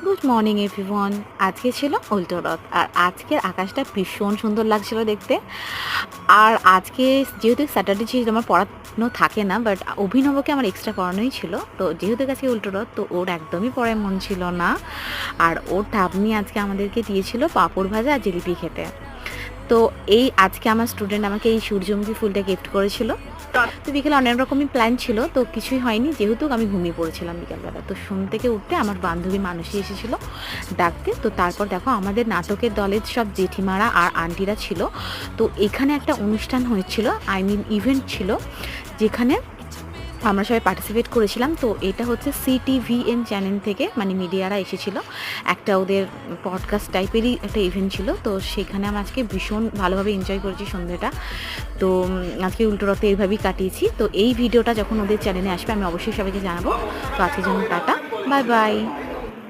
Good morning everyone. আজকে ছিল উল্টো রথ আর আজকের আকাশটা ভীষণ সুন্দর লাগছিল দেখতে। আর আজকে যেহেতু স্যাটারডে ছিল আমার পড়ানো থাকে না, বাট অভিনবকে আমার এক্সট্রা পড়ানোই ছিল। তো যেহেতু আজকে উল্টো রথ, তো ওর একদমই পড়ার মন ছিল না। আর ওর ঠাম্মি আজকে আমাদেরকে দিয়েছিল পাঁপড় ভাজা আর জিলিপি খেতে। তো এই আজকে আমার স্টুডেন্ট আমাকে এই সূর্যমুখী ফুলটা গিফট করেছিল। তো বিকেলে অনেক রকমই প্ল্যান ছিল, তো কিছুই হয়নি যেহেতু আমি ঘুমিয়ে পড়েছিলাম বিকেলবেলা। তো ঘুম থেকে উঠতে আমার বান্ধবী মানসী এসেছিল ডাকতে। তো তারপর দেখো আমাদের নাটকের দলের সব জেঠিমারা আর আন্টিরা ছিল। তো এখানে একটা অনুষ্ঠান হয়েছিল, আই মিন ইভেন্ট ছিল, যেখানে আমরা সবাই পার্টিসিপেট করেছিলাম। তো এটা হচ্ছে CTVN চ্যানেল থেকে, মানে মিডিয়ারা এসেছিলো, একটা ওদের পডকাস্ট টাইপেরই একটা ইভেন্ট ছিল। তো সেখানে আমরা আজকে ভীষণ ভালোভাবে এনজয় করেছি সন্ধ্যেটা। তো আজকে উল্টো রথে এইভাবেই কাটিয়েছি। তো এই ভিডিওটা যখন ওদের চ্যানেলে আসবে আমি অবশ্যই সবাইকে জানাবো। তো আজকের জন্য টাটা, বাই বাই।